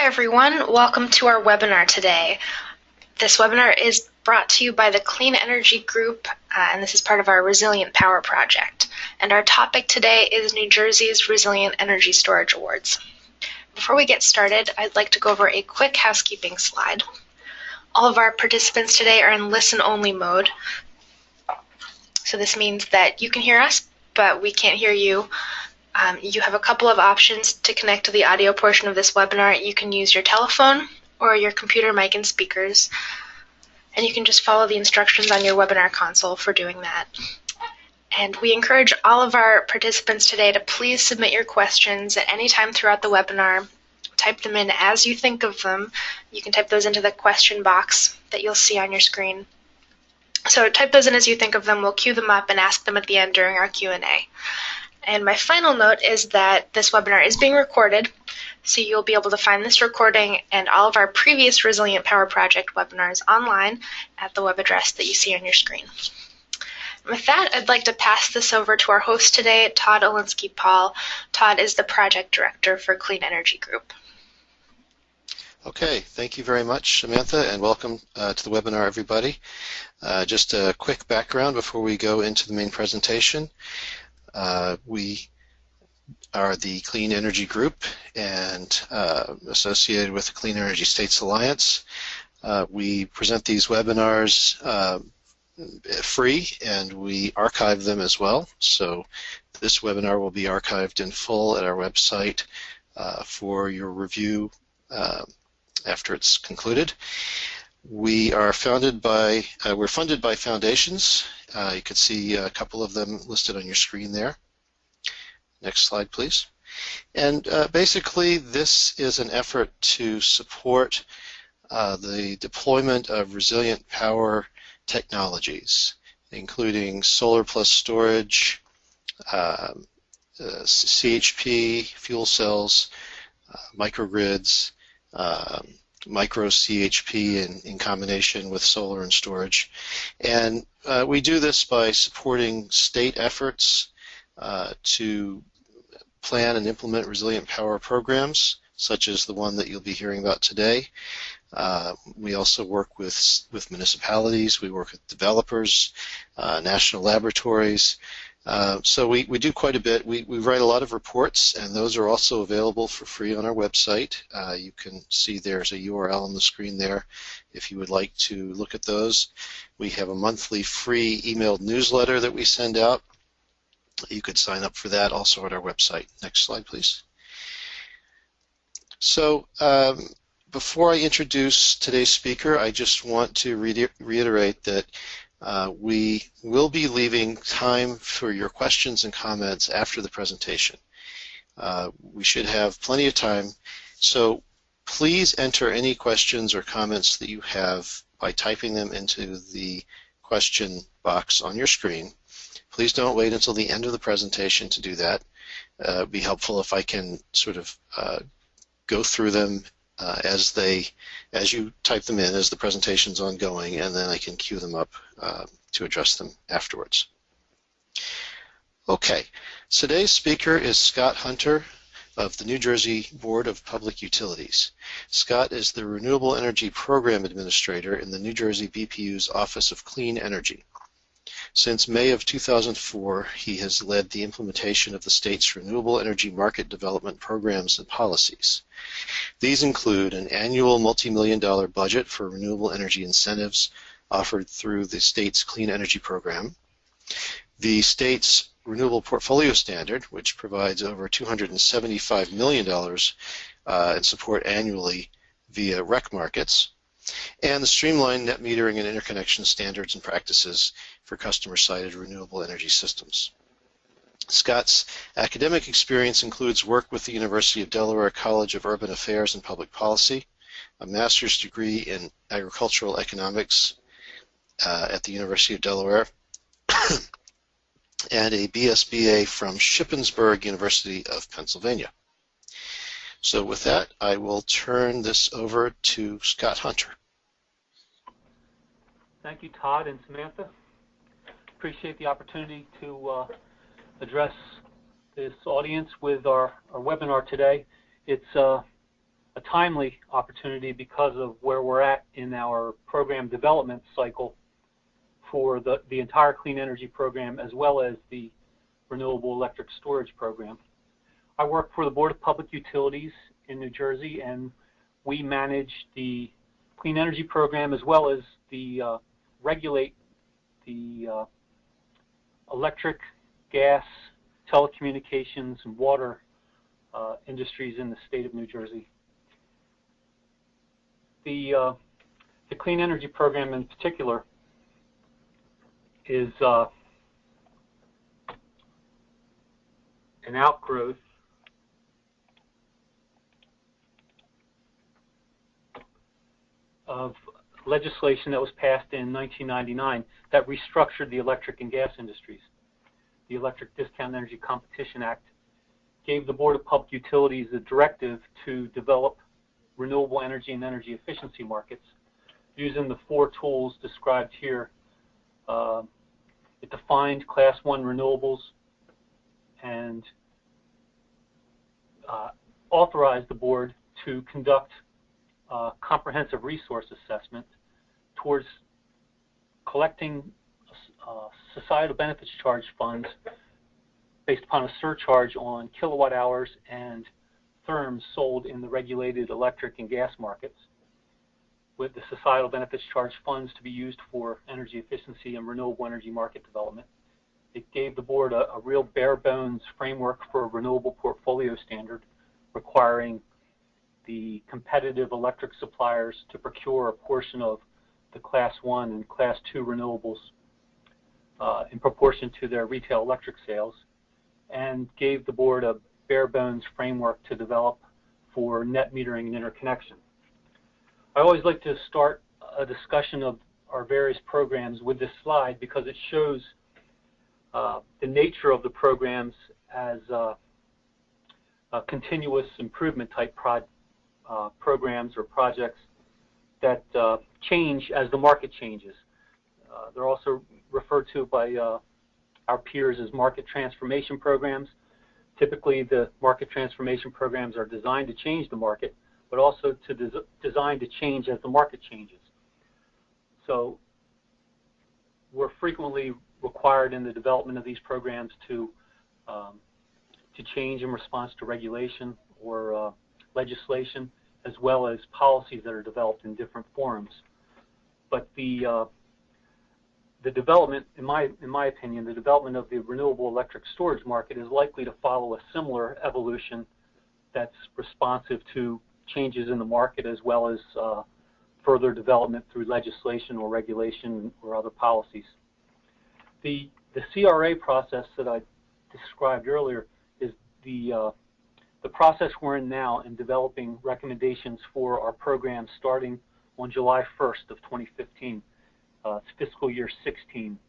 Hi everyone, welcome to our webinar today. This webinar is brought to you by the Clean Energy Group, and this is part of our Resilient Power project. And our topic today is New Jersey's Resilient Energy Storage Awards. Before we get started, I'd like to go over a quick housekeeping slide. All of our participants today are in listen-only mode. So this means that you can hear us, but we can't hear you. You have a couple of options to connect to the audio portion of this webinar. You can use your telephone or your computer mic and speakers, and you can just follow the instructions on your webinar console for doing that. And we encourage all of our participants today to please submit your questions at any time throughout the webinar. Type them in as you think of them. You can type those into the question box that you'll see on your screen. So type those in as you think of them. We'll queue them up and ask them at the end during our Q&A. And my final note is that this webinar is being recorded, so you'll be able to find this recording and all of our previous Resilient Power Project webinars online at the web address that you see on your screen. With that, I'd like to pass this over to our host today, Todd Olinsky-Paul. Todd is the Project Director for Clean Energy Group. Okay, thank you very much, Samantha, and welcome to the webinar, everybody. Just a quick background before we go into the main presentation. We are the Clean Energy Group and associated with the Clean Energy States Alliance. We present these webinars free, and we archive them as well. So this webinar will be archived in full at our website for your review after it's concluded. We are funded by foundations. You can see a couple of them listed on your screen there. Next slide, please. And basically, this is an effort to support the deployment of resilient power technologies, including solar+storage, CHP, fuel cells, microgrids, micro CHP in combination with solar and storage. And we do this by supporting state efforts to plan and implement resilient power programs, such as the one that you'll be hearing about today. We also work with municipalities, we work with developers, national laboratories. So we do quite a bit. We write a lot of reports, and those are also available for free on our website. You can see there's a URL on the screen there if you would like to look at those. We have a monthly free emailed newsletter that we send out. You could sign up for that also at our website. Next slide, please. So before I introduce today's speaker, I just want to reiterate that we will be leaving time for your questions and comments after the presentation. We should have plenty of time, so please enter any questions or comments that you have by typing them into the question box on your screen. Please don't wait until the end of the presentation to do that. It would be helpful if I can sort of go through them as you type them in as the presentation's ongoing, and then I can queue them up to address them afterwards. Okay, today's speaker is Scott Hunter of the New Jersey Board of Public Utilities. Scott is the Renewable Energy Program Administrator in the New Jersey BPU's Office of Clean Energy. Since May of 2004, he has led the implementation of the state's renewable energy market development programs and policies. These include an annual multi-million-dollar budget for renewable energy incentives offered through the state's Clean Energy Program, the state's Renewable Portfolio Standard, which provides over $275 million in support annually via REC markets, and the streamlined net metering and interconnection standards and practices for customer-sited renewable energy systems. Scott's academic experience includes work with the University of Delaware College of Urban Affairs and Public Policy, a master's degree in agricultural economics at the University of Delaware, and a BSBA from Shippensburg University of Pennsylvania. So with that, I will turn this over to Scott Hunter. Thank you, Todd and Samantha. Appreciate the opportunity to address this audience with our webinar today. It's a timely opportunity because of where we're at in our program development cycle for the entire clean energy program as well as the renewable electric storage program. I work for the Board of Public Utilities in New Jersey, and we manage the clean energy program as well as the regulate the electric, gas, telecommunications, and water industries in the state of New Jersey. The clean energy program in particular is an outgrowth of legislation that was passed in 1999 that restructured the electric and gas industries. The Electric Discount Energy Competition Act gave the Board of Public Utilities the directive to develop renewable energy and energy efficiency markets using the 4 tools described here. It defined Class 1 renewables and authorized the board to conduct comprehensive resource assessment towards collecting societal benefits charge funds based upon a surcharge on kilowatt hours and therms sold in the regulated electric and gas markets, with the societal benefits charge funds to be used for energy efficiency and renewable energy market development. It gave the board a real bare bones framework for a renewable portfolio standard requiring the competitive electric suppliers to procure a portion of the Class 1 and Class 2 renewables in proportion to their retail electric sales, and gave the board a bare bones framework to develop for net metering and interconnection. I always like to start a discussion of our various programs with this slide because it shows the nature of the programs as continuous improvement type programs or projects that change as the market changes. They're also referred to by our peers as market transformation programs. Typically, the market transformation programs are designed to change the market, but also designed to change as the market changes. So we're frequently required in the development of these programs to change in response to regulation or legislation, as well as policies that are developed in different forums. But the development, in my opinion, the development of the renewable electric storage market is likely to follow a similar evolution that's responsive to changes in the market as well as further development through legislation or regulation or other policies. The CRA process that I described earlier is the process we're in now in developing recommendations for our program starting on July 1st of 2015. It's fiscal year 16.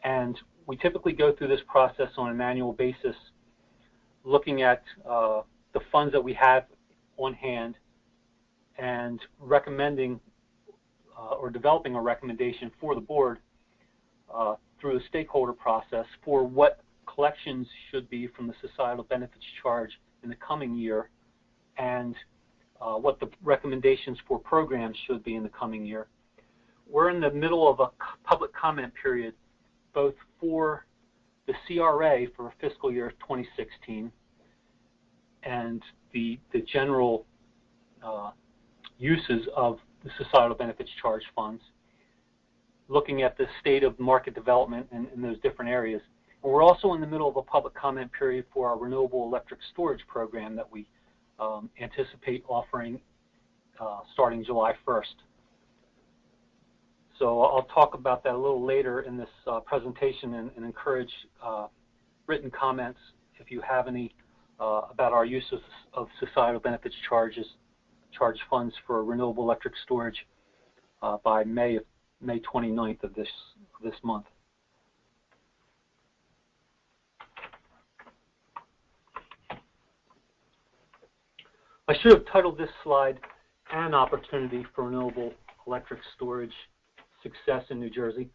And we typically go through this process on an annual basis, looking at the funds that we have on hand and recommending or developing a recommendation for the board through the stakeholder process for what collections should be from the societal benefits charge in the coming year and what the recommendations for programs should be in the coming year. We're in the middle of a public comment period both for the CRA for fiscal year 2016 and the general uses of the societal benefits charge funds, looking at the state of market development in those different areas. And we're also in the middle of a public comment period for our renewable electric storage program that we anticipate offering starting July 1st. So I'll talk about that a little later in this presentation and encourage written comments if you have any about our use of societal benefits charge funds for renewable electric storage by May 29th of this month. I should have titled this slide "An Opportunity for Renewable Electric Storage Success in New Jersey."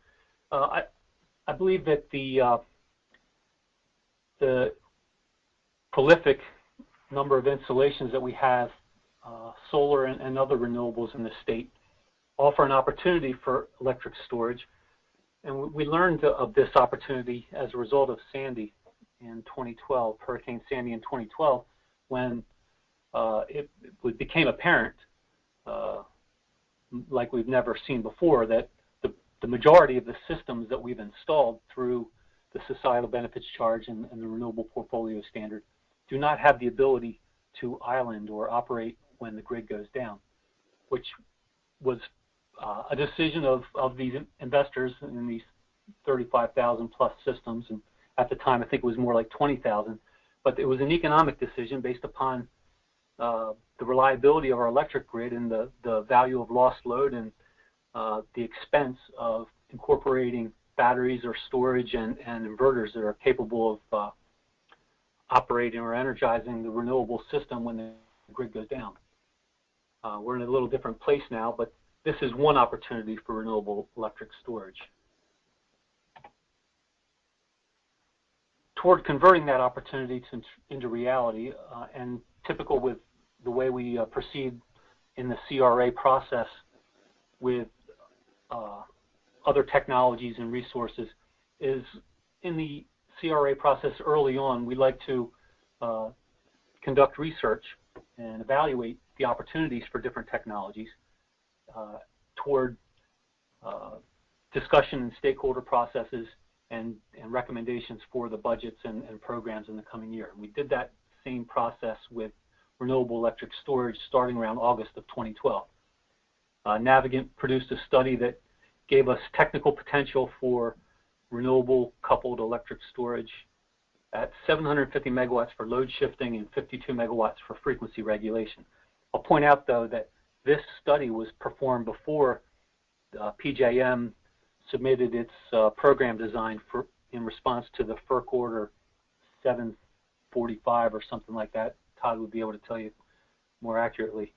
I believe that the prolific number of installations that we have solar and other renewables in the state offer an opportunity for electric storage. And we learned of this opportunity as a result of Sandy in 2012, Hurricane Sandy in 2012, when it became apparent, like we've never seen before, that the majority of the systems that we've installed through the Societal Benefits Charge and the Renewable Portfolio Standard do not have the ability to island or operate when the grid goes down, which was a decision of these investors in these 35,000 plus systems, and at the time I think it was more like 20,000, but it was an economic decision based upon the reliability of our electric grid and the value of lost load and the expense of incorporating batteries or storage and inverters that are capable of operating or energizing the renewable system when the grid goes down. We're in a little different place now, but this is one opportunity for renewable electric storage. Toward converting that opportunity into reality, and typical with the way we proceed in the CRA process with other technologies and resources, is in the CRA process early on, we like to conduct research and evaluate the opportunities for different technologies toward discussion and stakeholder processes and recommendations for the budgets and programs in the coming year. We did that same process with renewable electric storage starting around August of 2012. Navigant produced a study that gave us technical potential for renewable coupled electric storage at 750 megawatts for load shifting and 52 megawatts for frequency regulation. I'll point out, though, that this study was performed before PJM submitted its program design in response to the FERC order 745 or something like that. Todd would be able to tell you more accurately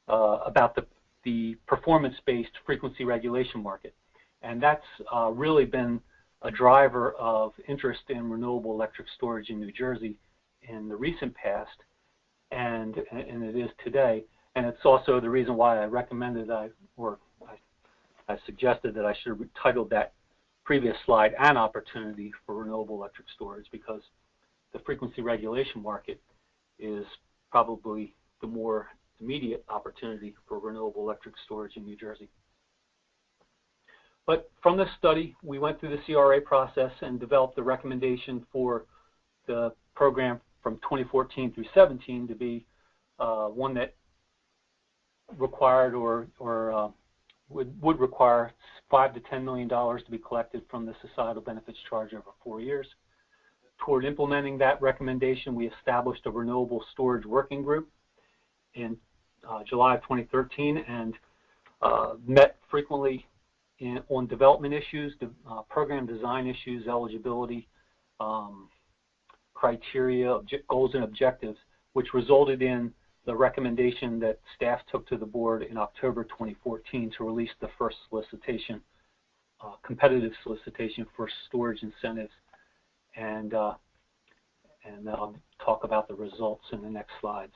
about the performance-based frequency regulation market. And that's really been a driver of interest in renewable electric storage in New Jersey in the recent past, and it is today. And it's also the reason why I recommended, I suggested that I should have titled that previous slide An Opportunity for Renewable Electric Storage, because the frequency regulation market is probably the more immediate opportunity for renewable electric storage in New Jersey. But from this study, we went through the CRA process and developed the recommendation for the program from 2014 through 17 to be one that required or would require $5 to $10 million to be collected from the Societal Benefits Charge over 4 years. Toward implementing that recommendation, we established a renewable storage working group in July of 2013 and met frequently on development issues, program design issues, eligibility, criteria, goals and objectives, which resulted in the recommendation that staff took to the board in October 2014 to release the first solicitation, competitive solicitation for storage incentives. And I'll talk about the results in the next slides.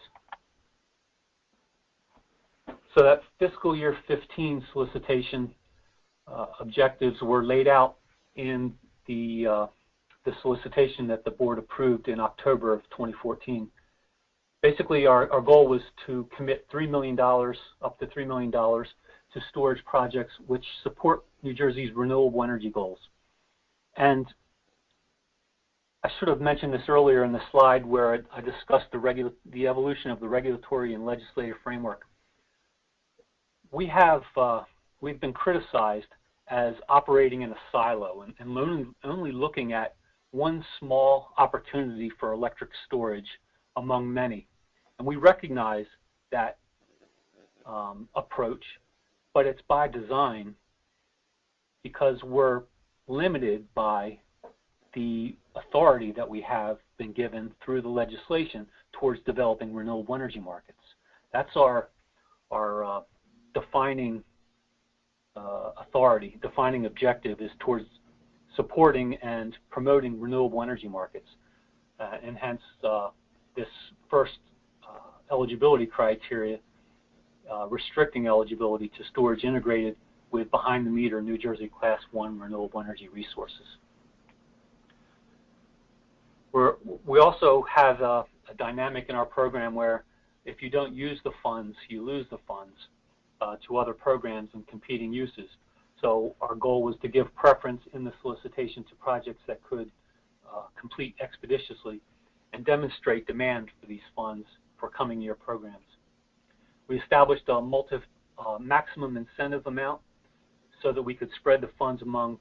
So that fiscal year 15 solicitation objectives were laid out in the solicitation that the board approved in October of 2014. Basically, our goal was to commit $3 million, up to $3 million, to storage projects which support New Jersey's renewable energy goals. And I should have mentioned this earlier in the slide where I discussed the evolution of the regulatory and legislative framework. We've been criticized as operating in a silo and only looking at one small opportunity for electric storage among many. And we recognize that approach, but it's by design because we're limited by the authority that we have been given through the legislation towards developing renewable energy markets. That's our defining authority, defining objective is towards supporting and promoting renewable energy markets. And hence this first eligibility criteria restricting eligibility to storage integrated with behind-the-meter New Jersey Class 1 renewable energy resources. We also have a dynamic in our program where if you don't use the funds, you lose the funds to other programs and competing uses. So our goal was to give preference in the solicitation to projects that could complete expeditiously and demonstrate demand for these funds for coming year programs. We established a maximum incentive amount so that we could spread the funds among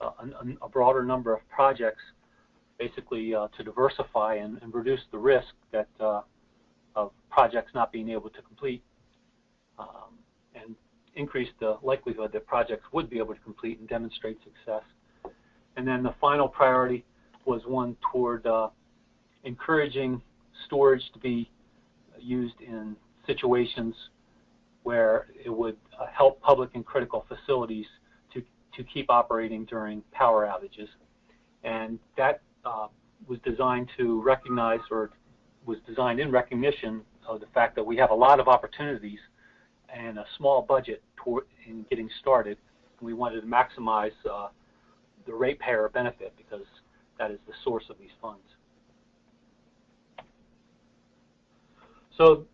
a broader number of projects, basically to diversify and reduce the risk that of projects not being able to complete, and increase the likelihood that projects would be able to complete and demonstrate success. And then the final priority was one toward encouraging storage to be used in situations where it would help public and critical facilities to keep operating during power outages. And that was designed to recognize, or was designed in recognition of the fact that we have a lot of opportunities and a small budget in getting started. We wanted to maximize the ratepayer benefit because that is the source of these funds. So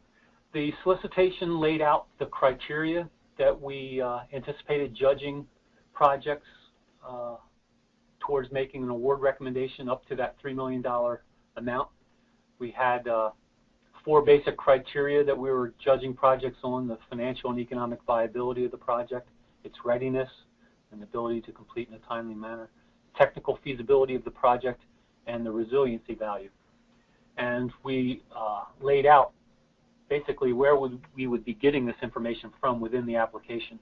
the solicitation laid out the criteria that we anticipated judging projects towards making an award recommendation up to that $3 million amount. We had 4 basic criteria that we were judging projects on: the financial and economic viability of the project, its readiness and ability to complete in a timely manner, technical feasibility of the project, and the resiliency value. And we laid out basically where we would be getting this information from within the application.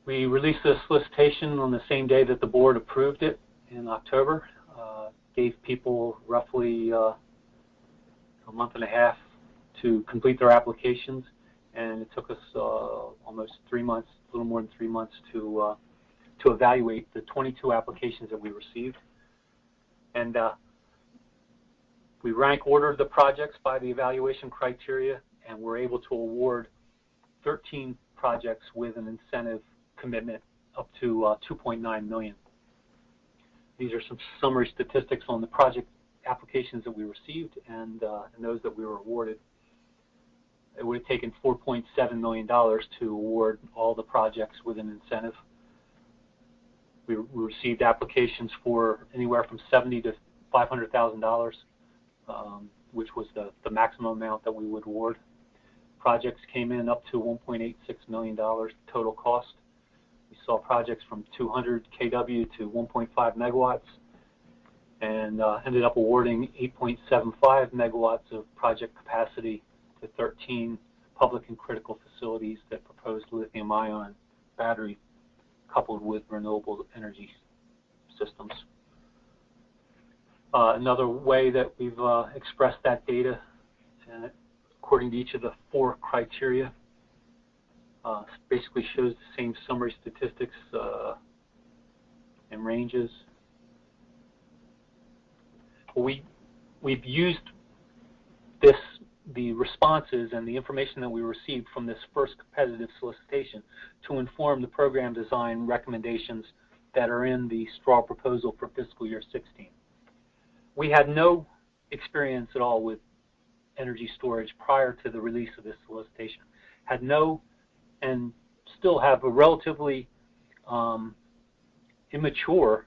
We released the solicitation on the same day that the board approved it in October. Gave people roughly a month and a half to complete their applications, and it took us almost 3 months, a little more than 3 months, to evaluate the 22 applications that we received. And we rank ordered the projects by the evaluation criteria, and we're able to award 13 projects with an incentive commitment up to $2.9 million. These are some summary statistics on the project applications that we received and those that we were awarded. It would have taken $4.7 million to award all the projects with an incentive. We received applications for anywhere from $70,000 to $500,000, which was the maximum amount that we would award. Projects came in up to $1.86 million total cost. We saw projects from 200 kW to 1.5 megawatts, and ended up awarding 8.75 megawatts of project capacity to 13 public and critical facilities that proposed lithium-ion battery coupled with renewable energy systems. Another way that we've expressed that data, according to each of the 4 criteria, basically shows the same summary statistics and ranges. We've used the responses and the information that we received from this first competitive solicitation to inform the program design recommendations that are in the straw proposal for fiscal year 16. We had no experience at all with energy storage prior to the release of this solicitation. Had no, and still have a relatively immature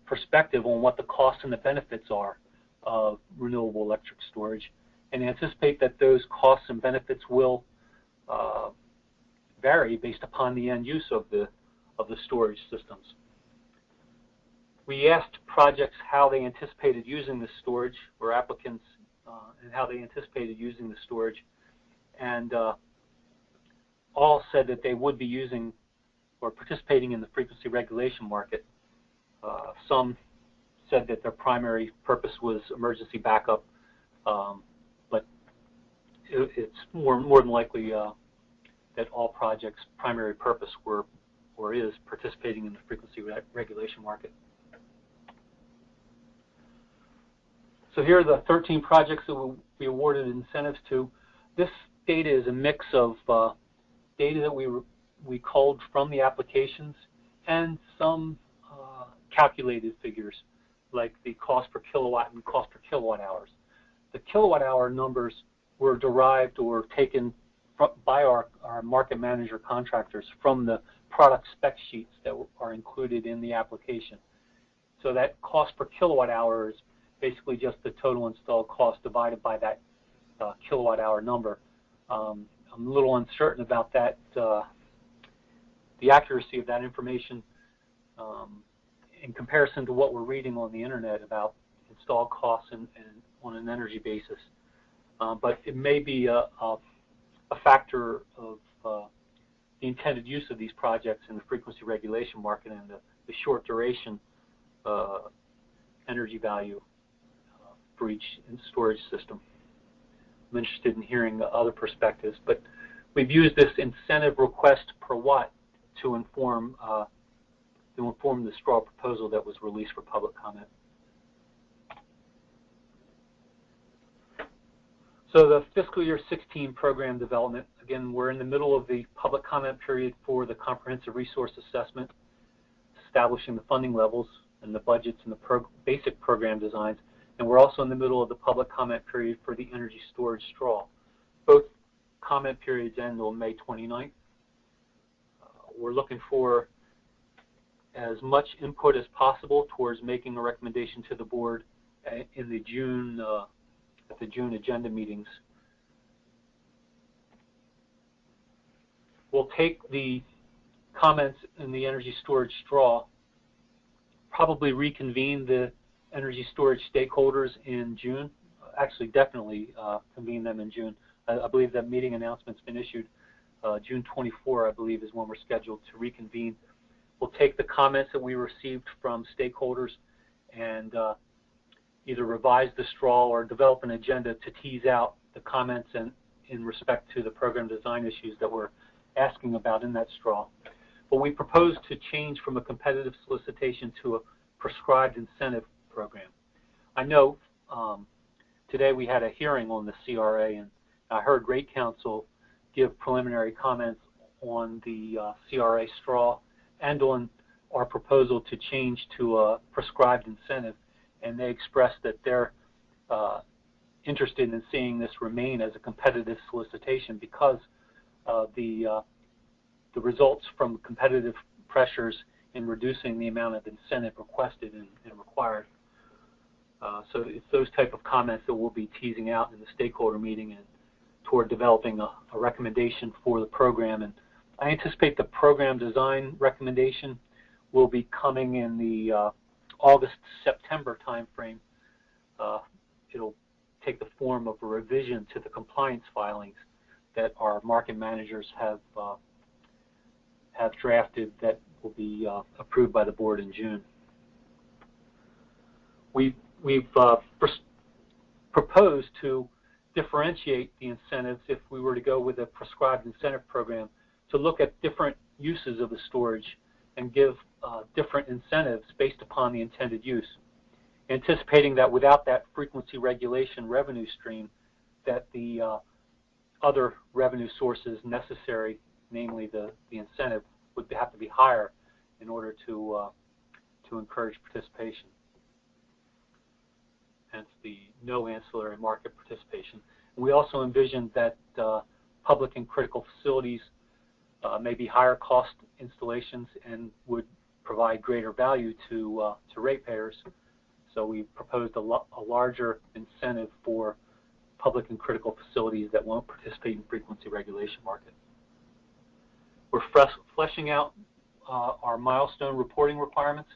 perspective on what the costs and the benefits are of renewable electric storage, and anticipate that those costs and benefits will vary based upon the end use of the storage systems. We asked projects how they anticipated using the storage, or applicants, and how they anticipated using the storage, and all said that they would be using or participating in the frequency regulation market. Some said that their primary purpose was emergency backup, but it's more than likely that all projects' primary purpose were or is participating in the frequency regulation market. So here are the 13 projects that we awarded incentives to. This data is a mix of data that we culled from the applications and some calculated figures like the cost per kilowatt and cost per kilowatt hours. The kilowatt hour numbers were derived or taken by our market manager contractors from the product spec sheets that are included in the application. So that cost per kilowatt hour is basically just the total installed cost divided by that kilowatt hour number. I'm a little uncertain about that, the accuracy of that information in comparison to what we're reading on the internet about installed costs and on an energy basis. But it may be a factor of the intended use of these projects in the frequency regulation market and the short duration energy value for each storage system. I'm interested in hearing other perspectives, but we've used this incentive request per watt to inform the straw proposal that was released for public comment. So the fiscal year 16 program development, again, we're in the middle of the public comment period for the comprehensive resource assessment, establishing the funding levels and the budgets and the basic program designs, and we're also in the middle of the public comment period for the energy storage straw. Both comment periods end on May 29th. We're looking for as much input as possible towards making a recommendation to the board in the June at the June agenda meetings. We'll take the comments in the energy storage straw, probably reconvene the energy storage stakeholders in June. Actually, definitely convene them in June. I believe that meeting announcement's been issued. June 24, I believe, is when we're scheduled to reconvene. We'll take the comments that we received from stakeholders and either revise the straw or develop an agenda to tease out the comments in respect to the program design issues that we're asking about in that straw. But we propose to change from a competitive solicitation to a prescribed incentive program. I know today we had a hearing on the CRA, and I heard Rate Council give preliminary comments on the CRA straw and on our proposal to change to a prescribed incentive, and they expressed that they're interested in seeing this remain as a competitive solicitation because of the results from competitive pressures in reducing the amount of incentive requested and required. So it's those type of comments that we'll be teasing out in the stakeholder meeting and toward developing a recommendation for the program. And I anticipate the program design recommendation will be coming in the August-September timeframe. It'll take the form of a revision to the compliance filings that our market managers have drafted that will be approved by the board in June. We've proposed to differentiate the incentives if we were to go with a prescribed incentive program to look at different uses of the storage and give different incentives based upon the intended use, anticipating that without that frequency regulation revenue stream that the other revenue sources necessary, namely the incentive, would have to be higher in order to encourage participation. Hence the no ancillary market participation. We also envisioned that public and critical facilities may be higher cost installations and would provide greater value to ratepayers. So we proposed a larger incentive for public and critical facilities that won't participate in frequency regulation market. We're fleshing out our milestone reporting requirements.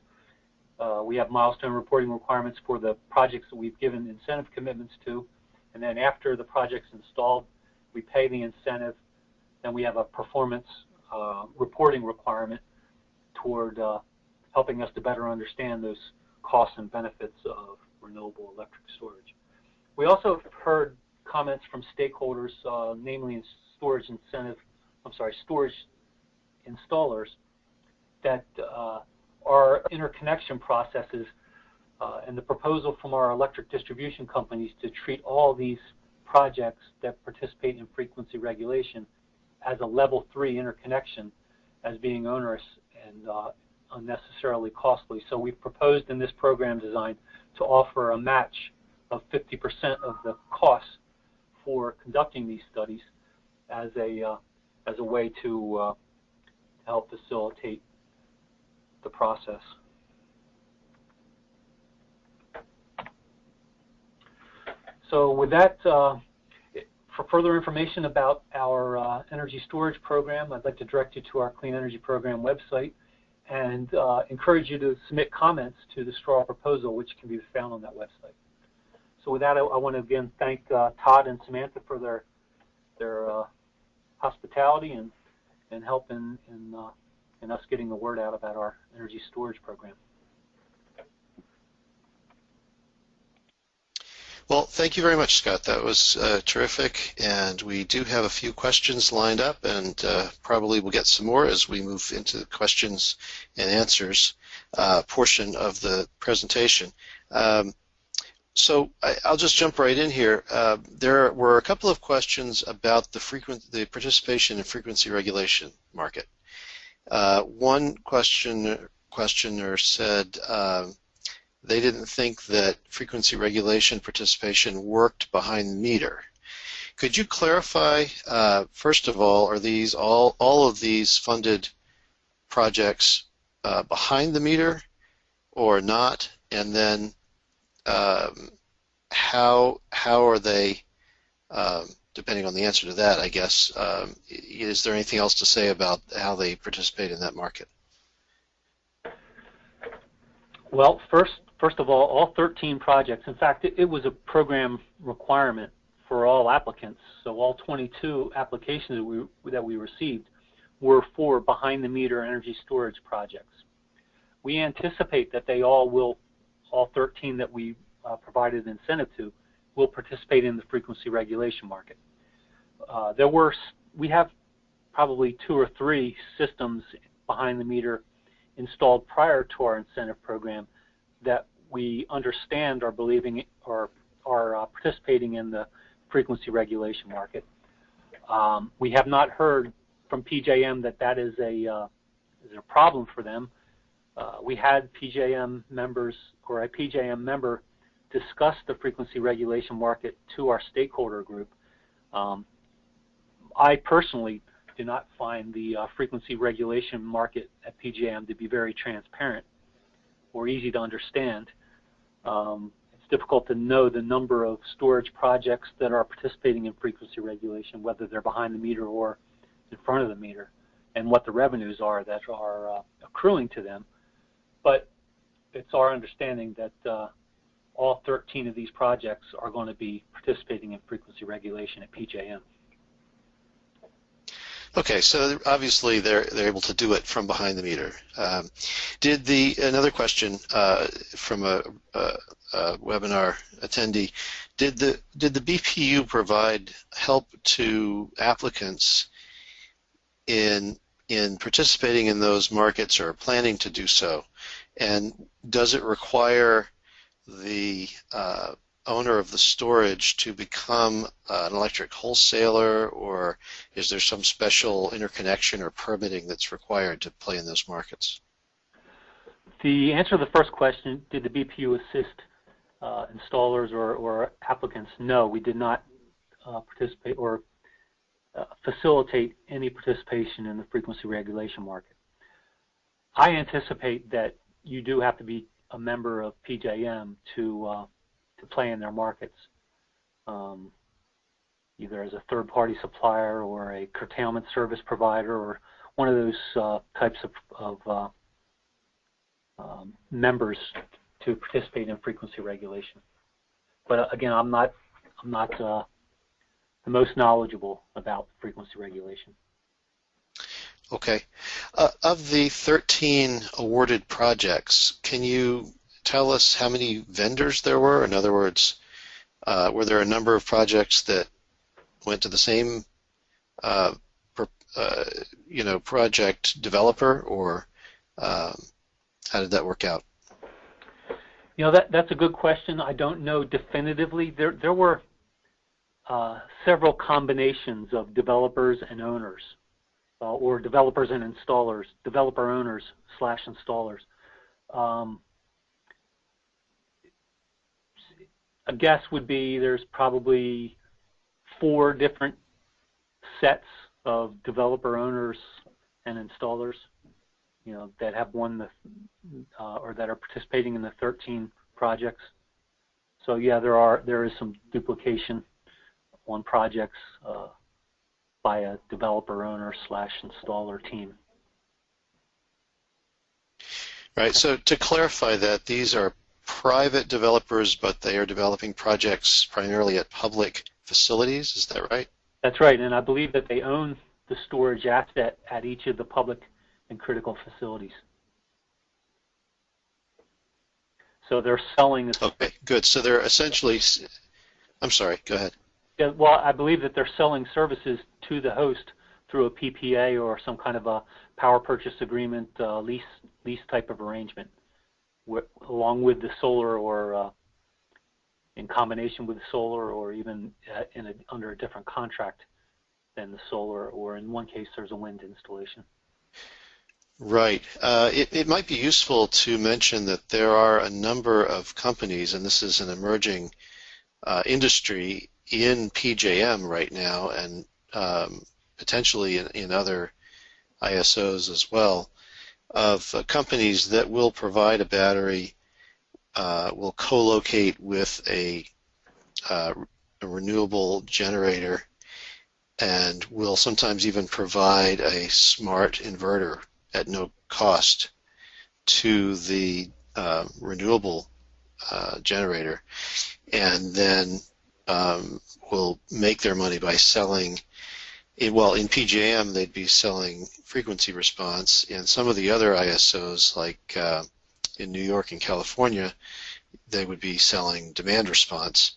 We have milestone reporting requirements for the projects that we've given incentive commitments to, and then after the project's installed, we pay the incentive. Then we have a performance reporting requirement toward helping us to better understand those costs and benefits of renewable electric storage. We also have heard comments from stakeholders, namely in storage installers, that our interconnection processes And the proposal from our electric distribution companies to treat all these projects that participate in frequency regulation as a level 3 interconnection as being onerous and unnecessarily costly. So we've proposed in this program design to offer a match of 50% of the costs for conducting these studies as a way to help facilitate the process. So with that, for further information about our energy storage program, I'd like to direct you to our Clean Energy Program website and encourage you to submit comments to the straw proposal, which can be found on that website. So with that, I want to again thank Todd and Samantha for their hospitality and help in us getting the word out about our energy storage program. Well, thank you very much, Scott. That was terrific, and we do have a few questions lined up, and probably we'll get some more as we move into the questions and answers portion of the presentation. So I'll just jump right in here. There were a couple of questions about the participation in frequency regulation market. One questioner said they didn't think that frequency regulation participation worked behind the meter. Could you clarify, first of all, are these all of these funded projects behind the meter or not? And then how are they, depending on the answer to that, I guess, is there anything else to say about how they participate in that market? Well, first of all 13 projects, in fact, it was a program requirement for all applicants, so all 22 applications that we received were for behind-the-meter energy storage projects. We anticipate that they all 13 that we provided incentive to, will participate in the frequency regulation market. We have probably 2 or 3 systems behind the meter installed prior to our incentive program that we understand are believing or are participating in the frequency regulation market. We have not heard from PJM that is a problem for them. We had PJM members or a PJM member discuss the frequency regulation market to our stakeholder group. I personally do not find the frequency regulation market at PJM to be very transparent or easy to understand. It's difficult to know the number of storage projects that are participating in frequency regulation, whether they're behind the meter or in front of the meter, and what the revenues are that are accruing to them. But it's our understanding that all 13 of these projects are going to be participating in frequency regulation at PJM. Okay, so obviously they're able to do it from behind the meter. Another question from a webinar attendee, did the BPU provide help to applicants in participating in those markets or planning to do so? And does it require the owner of the storage to become an electric wholesaler, or is there some special interconnection or permitting that's required to play in those markets? The answer to the first question, did the BPU assist installers or applicants? No, we did not participate or facilitate any participation in the frequency regulation market. I anticipate that you do have to be a member of PJM to play in their markets, either as a third-party supplier or a curtailment service provider or one of those types of members to participate in frequency regulation. But again, I'm not the most knowledgeable about frequency regulation. Okay. Of the 13 awarded projects, can you tell us how many vendors there were? In other words, were there a number of projects that went to the same project developer, or how did that work out? You know, that's a good question. I don't know definitively. There were several combinations of developers and owners, or developers and installers, developer owners / installers. A guess would be there's probably 4 different sets of developer owners and installers, you know, that have won the or that are participating in the 13 projects. So yeah, there is some duplication on projects by a developer owner / installer team. Right. So to clarify that, these are private developers, but they are developing projects primarily at public facilities. Is that right? That's right, and I believe that they own the storage asset at each of the public and critical facilities. So they're selling this. Okay, good. So they're essentially, I'm sorry, go ahead. Yeah, well, I believe that they're selling services to the host through a PPA or some kind of a power purchase agreement, lease type of arrangement, along with the solar, or in combination with the solar, or even under a different contract than the solar, or in one case there's a wind installation. Right. It might be useful to mention that there are a number of companies, and this is an emerging industry in PJM right now, and potentially in other ISOs as well, of companies that will provide a battery, will co-locate with a renewable generator, and will sometimes even provide a smart inverter at no cost to the renewable generator, and then will make their money by selling. Well, in PJM, they'd be selling frequency response. In some of the other ISOs, like in New York and California, they would be selling demand response,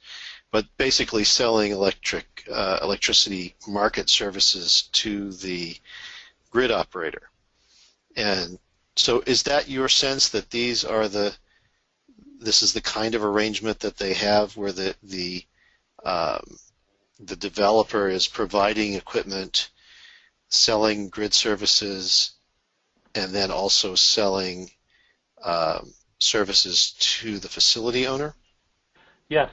but basically selling electricity market services to the grid operator. And so is that your sense that this is the kind of arrangement that they have, where the developer is providing equipment, selling grid services, and then also selling services to the facility owner? Yes.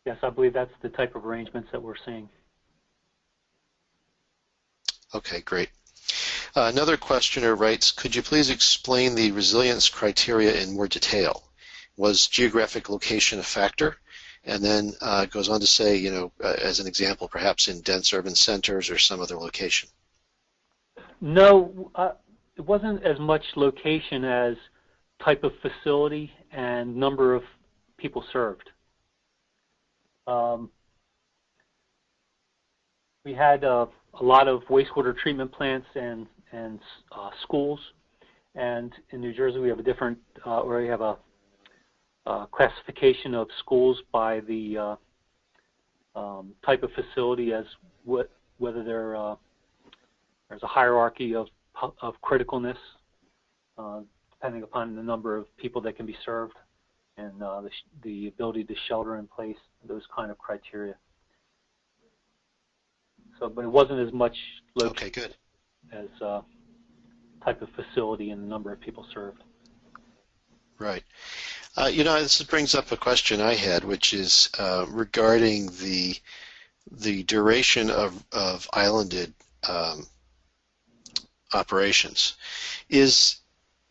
Yes, I believe that's the type of arrangements that we're seeing. Okay, great. Another questioner writes, could you please explain the resilience criteria in more detail? Was geographic location a factor? And then goes on to say, you know, as an example, perhaps in dense urban centers or some other location. No, it wasn't as much location as type of facility and number of people served. We had a lot of wastewater treatment plants and schools, and in New Jersey we have a different, or we have a classification of schools by the type of facility, as whether there's a hierarchy of criticalness depending upon the number of people that can be served, and the ability to shelter in place, those kind of criteria. So, but it wasn't as much okay, good, as type of facility and the number of people served. Right. You know, this brings up a question I had, which is regarding the duration of islanded operations.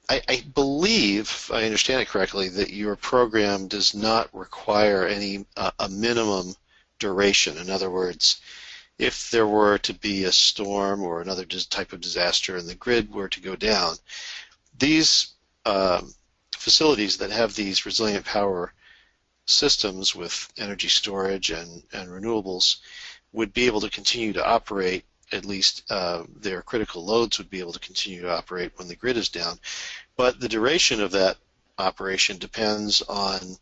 I believe, if I understand it correctly, that your program does not require a minimum duration. In other words, if there were to be a storm or another type of disaster and the grid were to go down, these facilities that have these resilient power systems with energy storage and renewables would be able to continue to operate. At least their critical loads would be able to continue to operate when the grid is down. But the duration of that operation depends on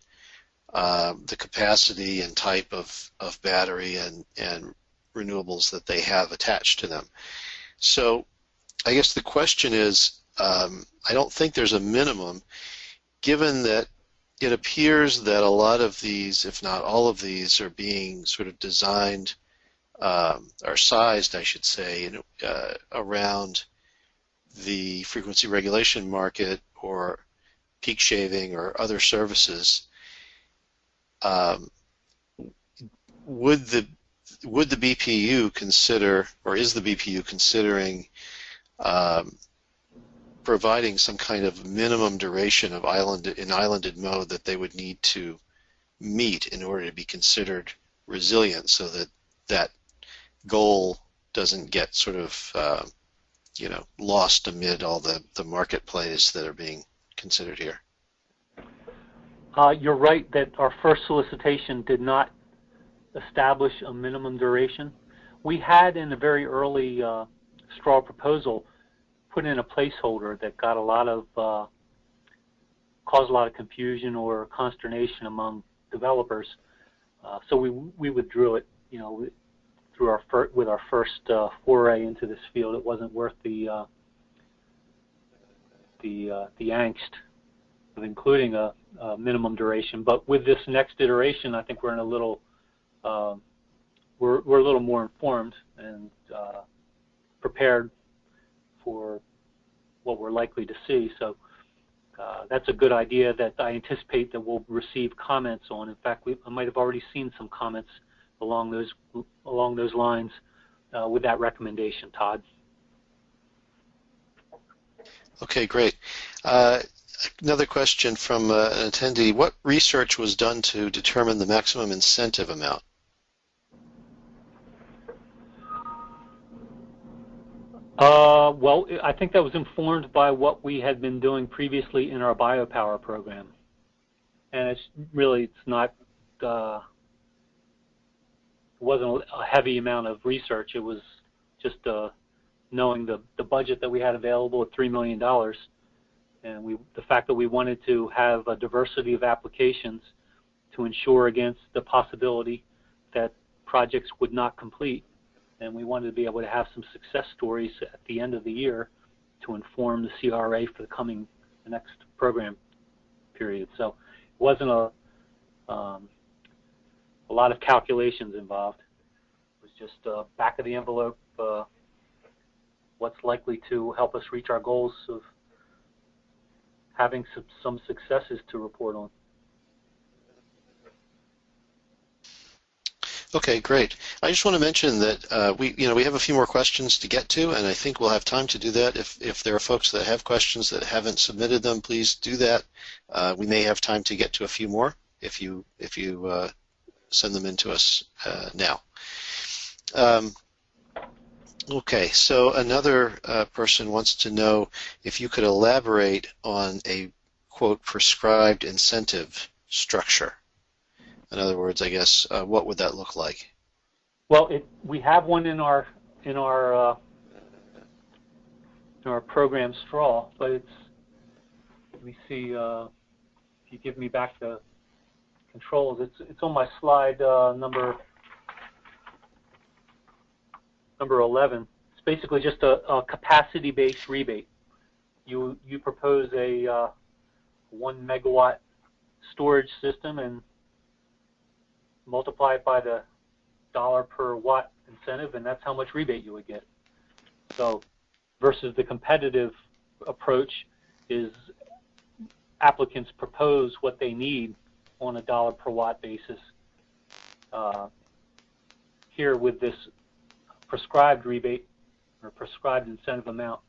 the capacity and type of battery and renewables that they have attached to them. So I guess the question is, I don't think there's a minimum. given that it appears that a lot of these, if not all of these, are being sort of designed or sized, I should say, around the frequency regulation market or peak shaving or other services, would the BPU consider, or is the BPU considering providing some kind of minimum duration of islanded mode that they would need to meet in order to be considered resilient, so that that goal doesn't get sort of lost amid all the market plays that are being considered here? You're right that our first solicitation did not establish a minimum duration. We had in a very early straw proposal put in a placeholder that got a lot of caused a lot of confusion or consternation among developers. So we withdrew it. Through our first foray into this field, it wasn't worth the angst of including a minimum duration. But with this next iteration, I think we're in a little we're a little more informed and prepared for what we're likely to see. So that's a good idea that I anticipate that we'll receive comments on. In fact, I might have already seen some comments along those lines with that recommendation, Todd. Okay, great. Another question from an attendee. What research was done to determine the maximum incentive amount? Well, I think that was informed by what we had been doing previously in our biopower program. And it's not, it wasn't a heavy amount of research. It was just knowing the budget that we had available at $3 million. And the fact that we wanted to have a diversity of applications to ensure against the possibility that projects would not complete. And we wanted to be able to have some success stories at the end of the year to inform the CRA for the next program period. So it wasn't a lot of calculations involved. It was just back of the envelope, what's likely to help us reach our goals of having some successes to report on. Okay, great. I just want to mention that we have a few more questions to get to, and I think we'll have time to do that. If there are folks that have questions that haven't submitted them, please do that. We may have time to get to a few more if you send them in to us now. Okay, so another person wants to know if you could elaborate on a, quote, prescribed incentive structure. In other words, I guess, what would that look like? Well, we have one in our program straw, but it's, let me see, if you give me back the controls, it's on my slide number 11. It's basically just a capacity-based rebate. You propose a 1 megawatt storage system and multiply it by the dollar per watt incentive, and that's how much rebate you would get. So versus the competitive approach is applicants propose what they need on a dollar per watt basis. Here with this prescribed rebate or prescribed incentive amount,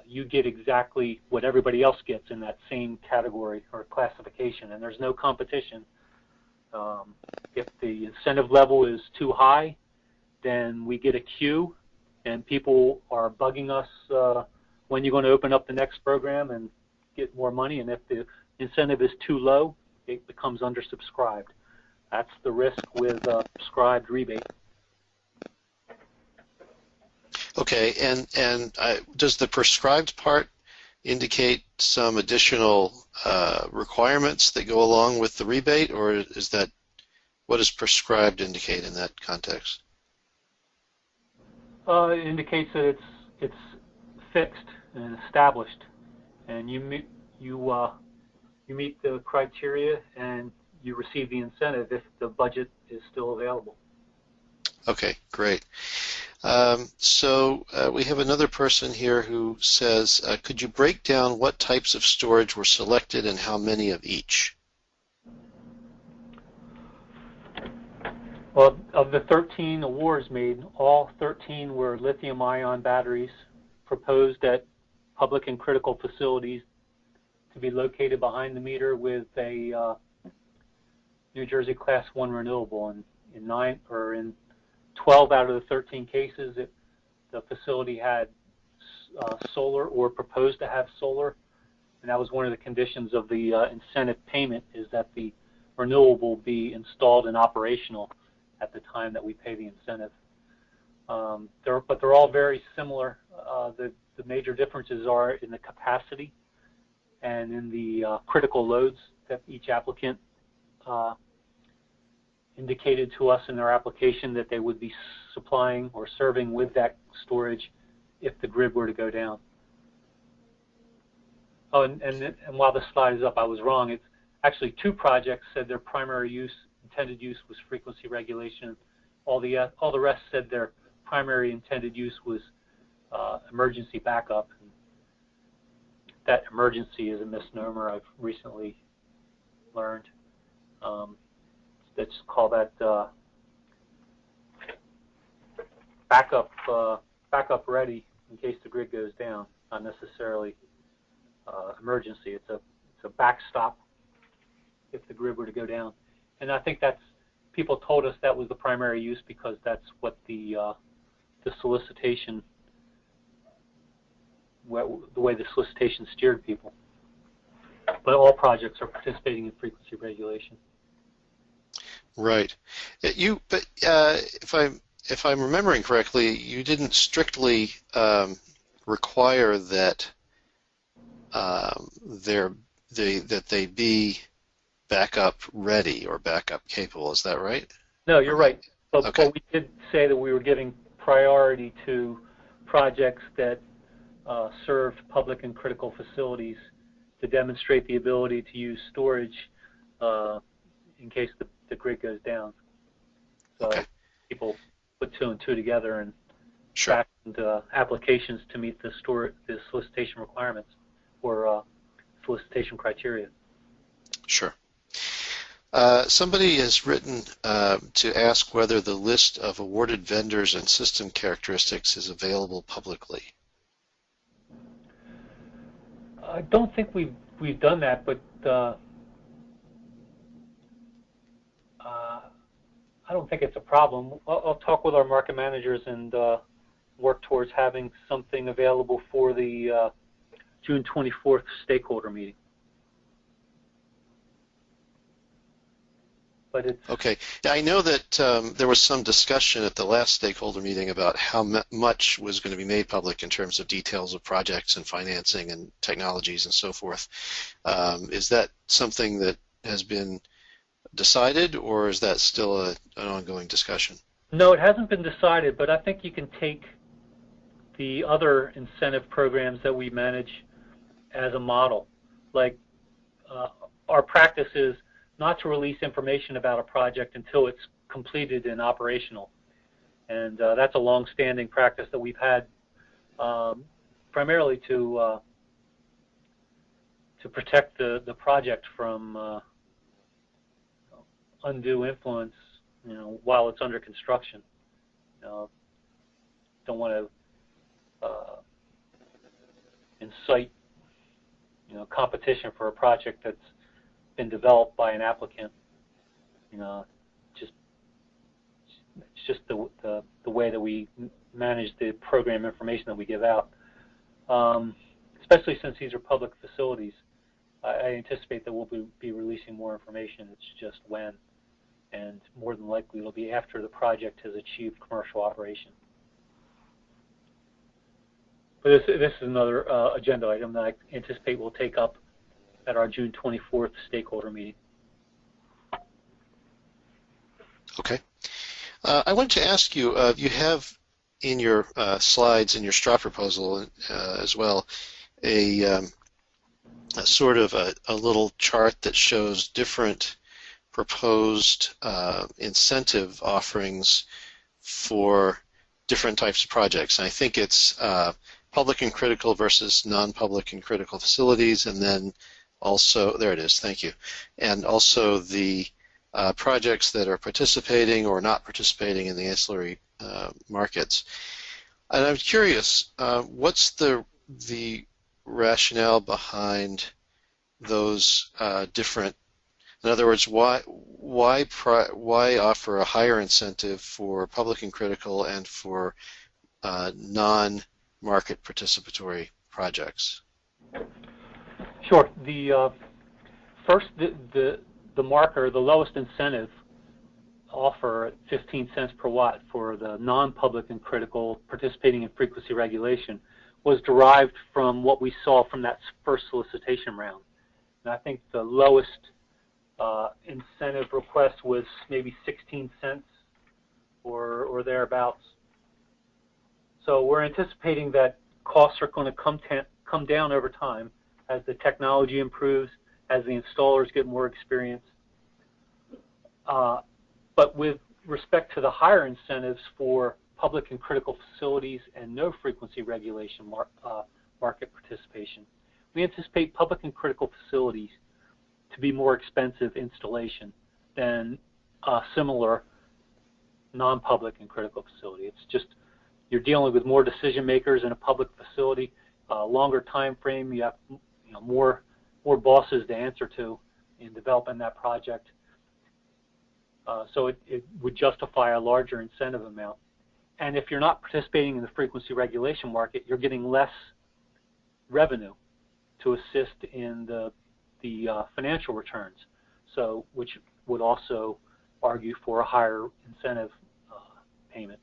you get exactly what everybody else gets in that same category or classification, and there's no competition. If the incentive level is too high, then we get a queue, and people are bugging us when you're going to open up the next program and get more money. And if the incentive is too low, it becomes undersubscribed. That's the risk with prescribed rebate. Okay, and does the prescribed part indicate some additional requirements that go along with the rebate, or is that, what does prescribed indicate in that context? It indicates that it's fixed and established, and you you meet the criteria and you receive the incentive if the budget is still available. Okay, great. So we have another person here who says, could you break down what types of storage were selected and how many of each? Well, of the 13 awards made, all 13 were lithium-ion batteries proposed at public and critical facilities to be located behind the meter with a New Jersey Class 1 renewable. And in 12 out of the 13 cases, the facility had solar or proposed to have solar, and that was one of the conditions of the incentive payment, is that the renewable be installed and operational at the time that we pay the incentive. But they're all very similar. The major differences are in the capacity and in the critical loads that each applicant indicated to us in their application that they would be supplying or serving with that storage if the grid were to go down. Oh, and while the slide is up, I was wrong. It's actually 2 projects said their primary intended use was frequency regulation. All the rest said their primary intended use was emergency backup. That emergency is a misnomer I've recently learned. Let's call that backup ready in case the grid goes down, not necessarily emergency. It's a backstop if the grid were to go down. And I think people told us that was the primary use because that's what the solicitation, the way the solicitation steered people. But all projects are participating in frequency regulation. Right. But if I'm remembering correctly, you didn't strictly require that that they be backup ready or backup capable. Is that right? No, you're right. But, okay. But we did say that we were giving priority to projects that served public and critical facilities to demonstrate the ability to use storage in case the grid goes down. So okay. People put 2 and 2 together and sure. fashioned applications to meet the solicitation requirements or solicitation criteria. Sure. Somebody has written to ask whether the list of awarded vendors and system characteristics is available publicly. I don't think we've done that, but I don't think it's a problem. I'll talk with our market managers and work towards having something available for the June 24th stakeholder meeting. But it's okay. I know that there was some discussion at the last stakeholder meeting about how much was going to be made public in terms of details of projects and financing and technologies and so forth. Is that something that has been decided, or is that still an ongoing discussion? No, it hasn't been decided, but I think you can take the other incentive programs that we manage as a model. Like our practice is not to release information about a project until it's completed and operational. And that's a long-standing practice that we've had primarily to protect the project from undue influence, while it's under construction. Don't want to incite, competition for a project that's been developed by an applicant. It's just the way that we manage the program information that we give out. Especially since these are public facilities, I anticipate that we'll be releasing more information. It's just when, and more than likely it'll be after the project has achieved commercial operation. But this is another agenda item that I anticipate we'll take up at our June 24th stakeholder meeting. Okay. I wanted to ask you, you have in your slides, in your straw proposal as well, a sort of a little chart that shows different proposed incentive offerings for different types of projects. And I think it's public and critical versus non-public and critical facilities, and then also, there it is, thank you, and also the projects that are participating or not participating in the ancillary markets. And I'm curious, what's the rationale behind those different? In other words, why offer a higher incentive for public and critical and for non-market participatory projects? Sure. The first, the marker, the lowest incentive offer at 15 cents per watt for the non-public and critical participating in frequency regulation was derived from what we saw from that first solicitation round. And I think the lowest incentive request was maybe 16 cents or thereabouts. So we're anticipating that costs are going to come down over time as the technology improves, as the installers get more experience. But with respect to the higher incentives for public and critical facilities and no frequency regulation market participation, we anticipate public and critical facilities to be more expensive installation than a similar non-public and critical facility. It's just you're dealing with more decision makers in a public facility, longer time frame. You have more bosses to answer to in developing that project. So it would justify a larger incentive amount. And if you're not participating in the frequency regulation market, you're getting less revenue to assist in the financial returns, so which would also argue for a higher incentive payment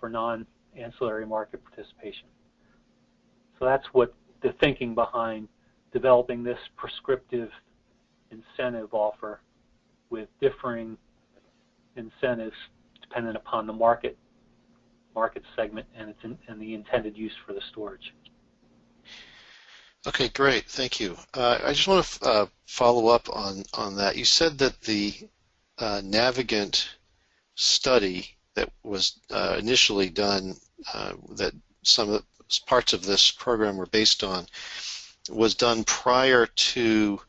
for non-ancillary market participation. So that's what the thinking behind developing this prescriptive incentive offer with differing incentives dependent upon the market segment and the intended use for the storage. Okay, great. Thank you. I just want to follow up on that. You said that the Navigant study that was initially done, that some of the parts of this program were based on, was done prior to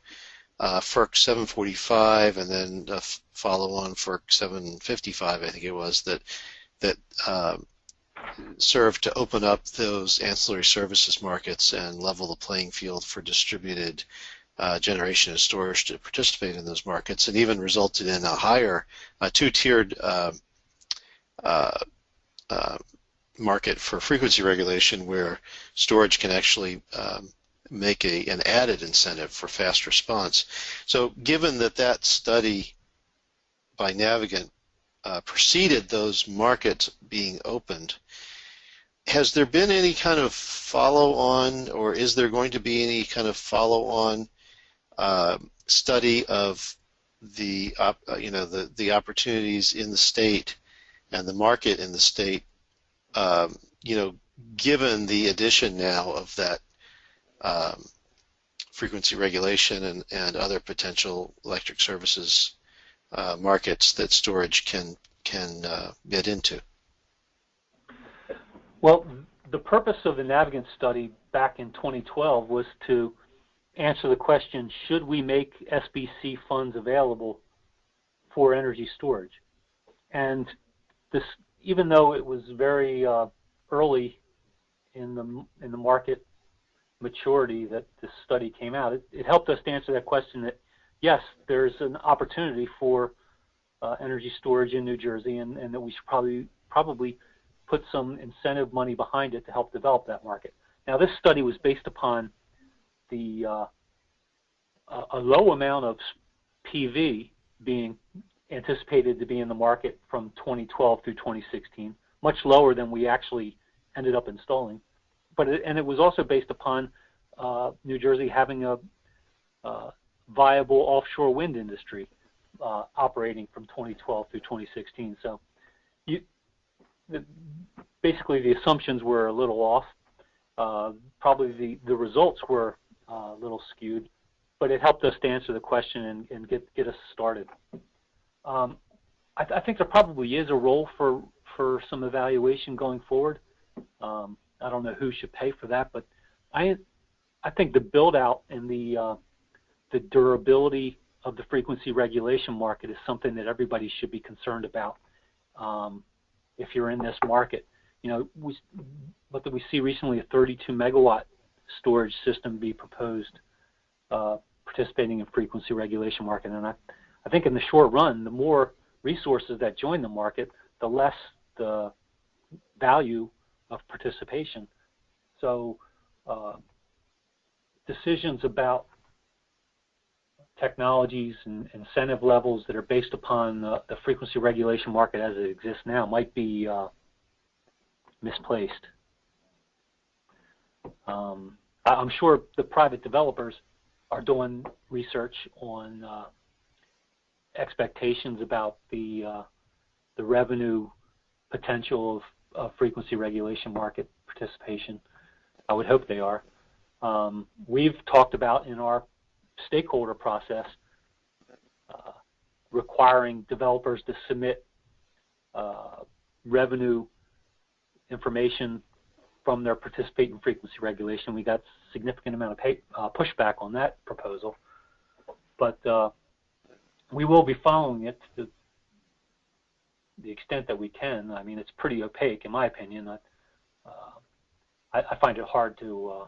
FERC 745 and then a follow-on FERC 755, I think it was, that served to open up those ancillary services markets and level the playing field for distributed generation and storage to participate in those markets, and even resulted in a higher two-tiered market for frequency regulation where storage can actually make an added incentive for fast response. So given that study by Navigant preceded those markets being opened, has there been any kind of follow-on, or is there going to be any kind of follow-on study of the opportunities in the state and the market in the state, given the addition now of that frequency regulation and other potential electric services markets that storage can get into? Well, the purpose of the Navigant study back in 2012 was to answer the question, should we make SBC funds available for energy storage? And this, even though it was very early in the market maturity that this study came out, it helped us to answer that question that, yes, there's an opportunity for energy storage in New Jersey, and that we should probably put some incentive money behind it to help develop that market. Now, this study was based upon a low amount of PV being anticipated to be in the market from 2012 through 2016, much lower than we actually ended up installing. And it was also based upon New Jersey having a viable offshore wind industry operating from 2012 through 2016. So basically the assumptions were a little off. Probably the results were a little skewed, but it helped us to answer the question and get us started. I think there probably is a role for some evaluation going forward. I don't know who should pay for that, but I think the build out and the durability of the frequency regulation market is something that everybody should be concerned about. If you're in this market, you know, what did we see recently? A 32 megawatt storage system be proposed, participating in frequency regulation market, and I think in the short run, the more resources that join the market, the less the value of participation. So decisions about technologies and incentive levels that are based upon the frequency regulation market as it exists now might be misplaced. I'm sure the private developers are doing research on expectations about the revenue potential of frequency regulation market participation. I would hope they are. We've talked about in our stakeholder process requiring developers to submit revenue information from their participating frequency regulation. We got significant amount of pushback on that proposal, but we will be following it to the extent that we can. I mean, it's pretty opaque, in my opinion. I find it hard to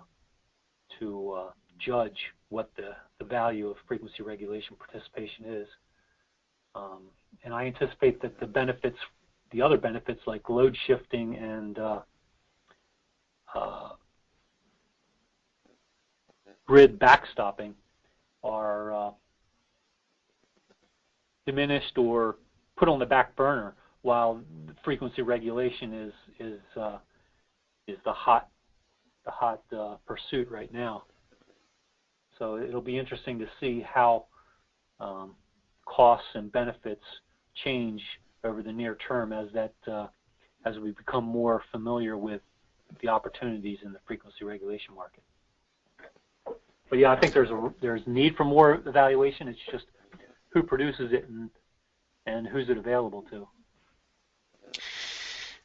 judge what the value of frequency regulation participation is, and I anticipate that the benefits, the other benefits like load shifting and grid backstopping are diminished or put on the back burner, while frequency regulation is the hot pursuit right now. So it'll be interesting to see how costs and benefits change over the near term as we become more familiar with the opportunities in the frequency regulation market. But yeah, I think there's need for more evaluation. It's just who produces it and who's it available to.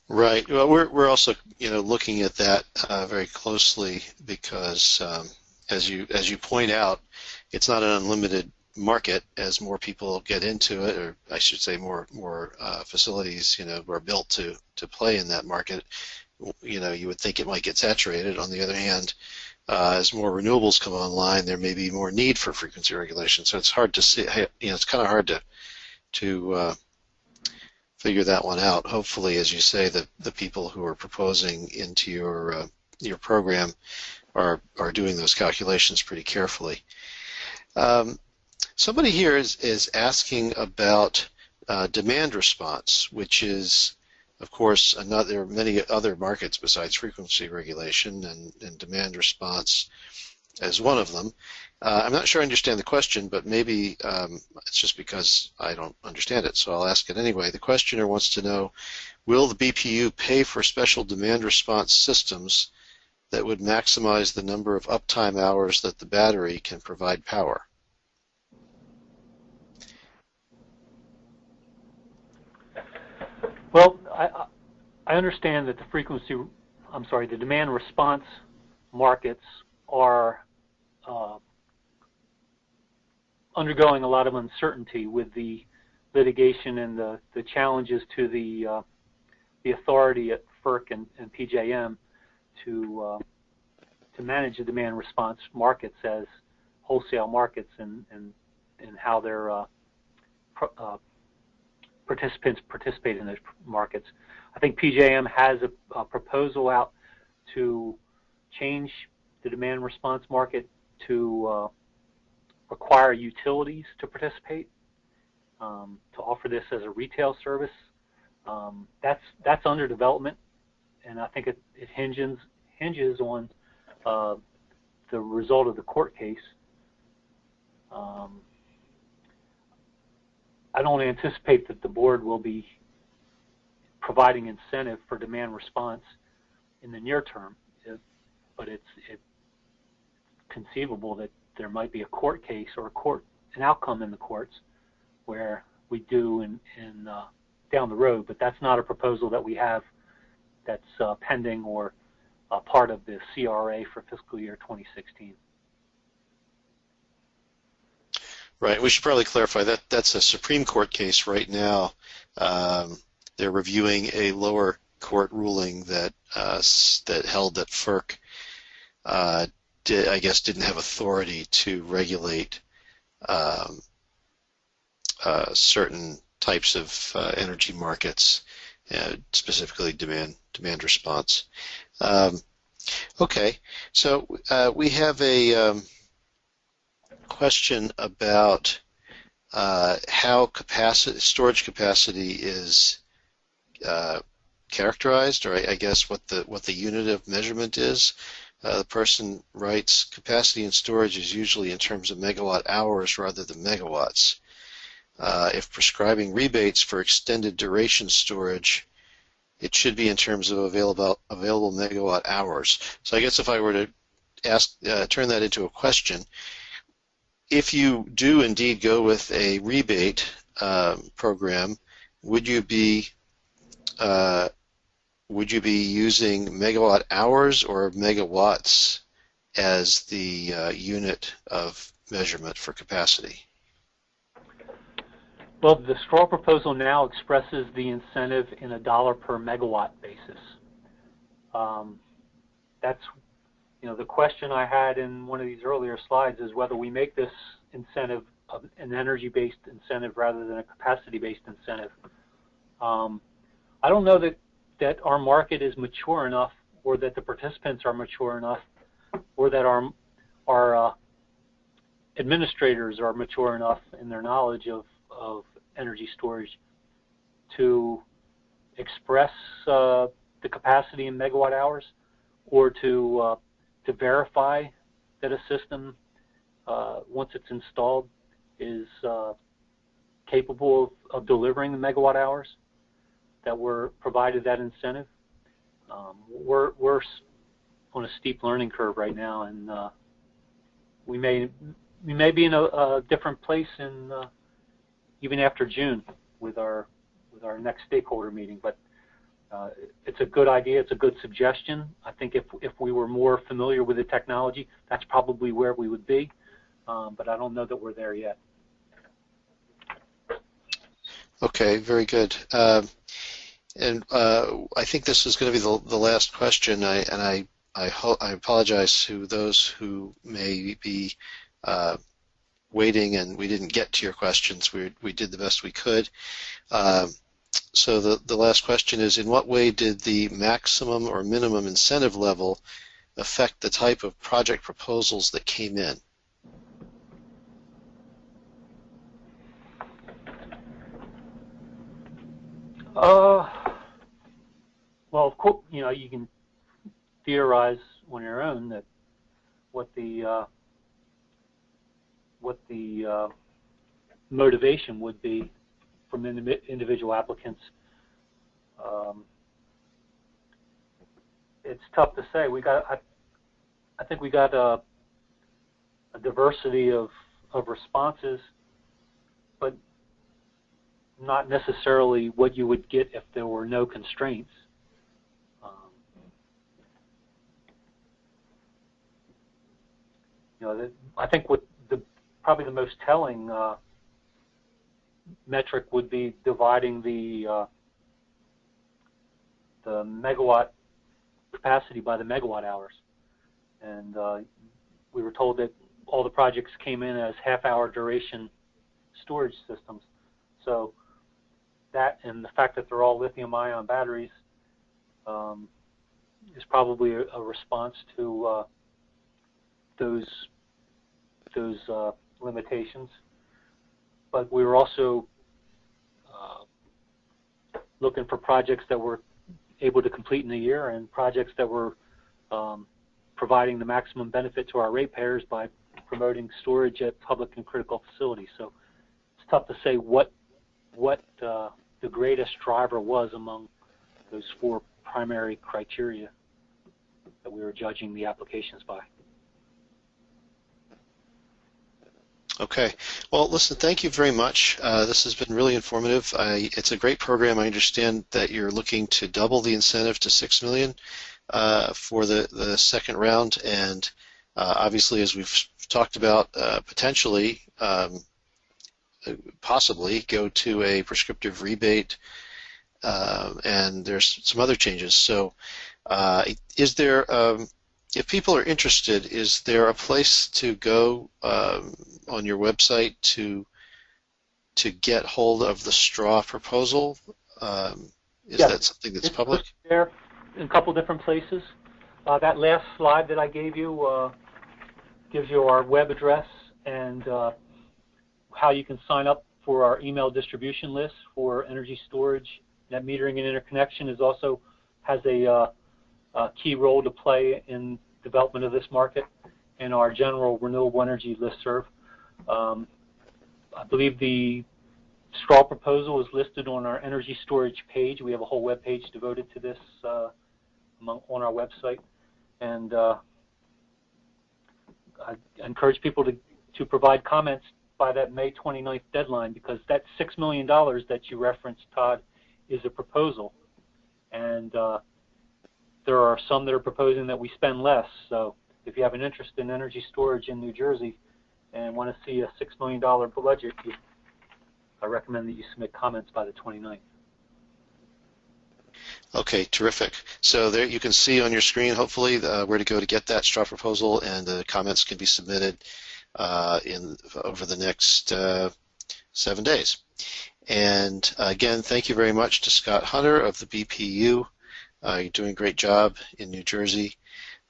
Right. Well, we're also looking at that very closely because as you point out, it's not an unlimited market. As more people get into it, or I should say more facilities are built to play in that market, you would think it might get saturated. On the other hand, as more renewables come online, there may be more need for frequency regulation. So it's hard to see. It's kind of hard to figure that one out. Hopefully, as you say, the people who are proposing into your program are doing those calculations pretty carefully. Somebody here is asking about demand response, which is, of course, there are many other markets besides frequency regulation, and demand response as one of them. I'm not sure I understand the question, but maybe it's just because I don't understand it, so I'll ask it anyway. The questioner wants to know, will the BPU pay for special demand response systems that would maximize the number of uptime hours that the battery can provide power? Well, I understand that the demand response markets are undergoing a lot of uncertainty with the litigation and the challenges to the authority at FERC and PJM to manage the demand response markets as wholesale markets and how their participants participate in those markets. I think PJM has a proposal out to change the demand response market to require utilities to participate, to offer this as a retail service. That's under development, and I think it hinges on the result of the court case. I don't anticipate that the board will be providing incentive for demand response in the near term, but it's conceivable that there might be a court case or an outcome in the courts where we do down the road, but that's not a proposal that we have that's pending or part of the CRA for fiscal year 2016. Right. We should probably clarify that that's a Supreme Court case right now. They're reviewing a lower court ruling that that held that FERC didn't have authority to regulate certain types of energy markets, specifically demand response. Okay, so we have a question about how storage capacity is characterized, or I guess what the unit of measurement is. The person writes, capacity in storage is usually in terms of megawatt hours rather than megawatts. If prescribing rebates for extended duration storage, it should be in terms of available megawatt hours. So I guess if I were to turn that into a question, if you do indeed go with a rebate program, would you be using megawatt hours or megawatts as the unit of measurement for capacity? Well, the straw proposal now expresses the incentive in a dollar per megawatt basis. That's, the question I had in one of these earlier slides is whether we make this incentive an energy-based incentive rather than a capacity-based incentive. I don't know that our market is mature enough, or that the participants are mature enough, or that our administrators are mature enough in their knowledge of energy storage to express the capacity in megawatt hours, or to verify that a system, once it's installed, is capable of delivering the megawatt hours that were provided that incentive. We're on a steep learning curve right now, and we may be in a different place in even after June with our next stakeholder meeting. But it's a good idea. It's a good suggestion. I think if we were more familiar with the technology, that's probably where we would be. But I don't know that we're there yet. Okay, very good. And I think this is going to be the last question. I apologize to those who may be waiting and we didn't get to your questions. We did the best we could. So the last question is, in what way did the maximum or minimum incentive level affect the type of project proposals that came in? Well, of course, you can theorize on your own that what the motivation would be from individual applicants. It's tough to say. I think we got a diversity of responses, but not necessarily what you would get if there were no constraints. I think what probably the most telling metric would be dividing the megawatt capacity by the megawatt hours. And we were told that all the projects came in as half-hour duration storage systems. So that, and the fact that they're all lithium-ion batteries, is probably a response to those limitations. But we were also looking for projects that were able to complete in a year, and projects that were providing the maximum benefit to our ratepayers by promoting storage at public and critical facilities. So it's tough to say what the greatest driver was among those four primary criteria that we were judging the applications by. Okay. Well, listen, thank you very much. This has been really informative. It's a great program. I understand that you're looking to double the incentive to $6 million for the second round, and obviously, as we've talked about, potentially, possibly go to a prescriptive rebate, and there's some other changes. So, is there, if people are interested, is there a place to go on your website to get hold of the straw proposal? Is Yes, that something that's it's public? listed there in a couple different places. That last slide that I gave you gives you our web address and how you can sign up for our email distribution list for energy storage. Net metering and interconnection also has a key role to play in development of this market, and our general renewable energy listserv. I believe the straw proposal is listed on our energy storage page. We have a whole web page devoted to this on our website, and I encourage people to provide comments by that May 29th deadline, because that $6 million that you referenced, Todd, is a proposal, and there are some that are proposing that we spend less. So if you have an interest in energy storage in New Jersey and want to see a $6 million budget, I recommend that you submit comments by the 29th. Okay, terrific. So there you can see on your screen, hopefully, where to go to get that straw proposal, and the comments can be submitted over the next 7 days. And again, thank you very much to Scott Hunter of the BPU. You're doing a great job in New Jersey.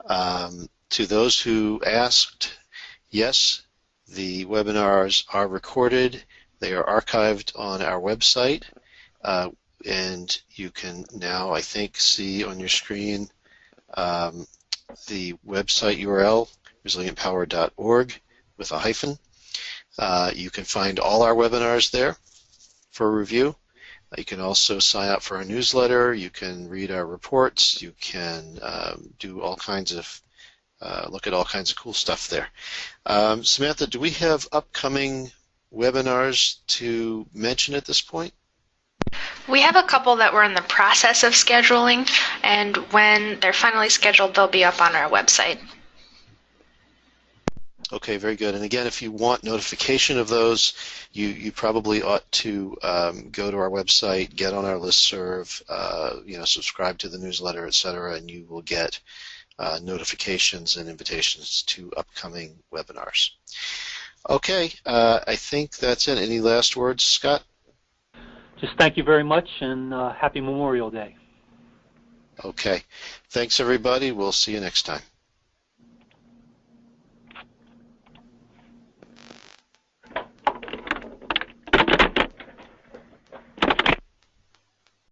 To those who asked, yes, the webinars are recorded. They are archived on our website. And you can now, I think, see on your screen the website URL, resilientpower.org with a hyphen. You can find all our webinars there for review. You can also sign up for our newsletter. You can read our reports. You can do all kinds of, look at all kinds of cool stuff there. Samantha, do we have upcoming webinars to mention at this point? We have a couple that we're in the process of scheduling, and when they're finally scheduled, they'll be up on our website. Okay, very good. And again, if you want notification of those, you probably ought to go to our website, get on our listserv, subscribe to the newsletter, etc., and you will get notifications and invitations to upcoming webinars. Okay, I think that's it. Any last words, Scott? Just thank you very much, and happy Memorial Day. Okay. Thanks, everybody. We'll see you next time.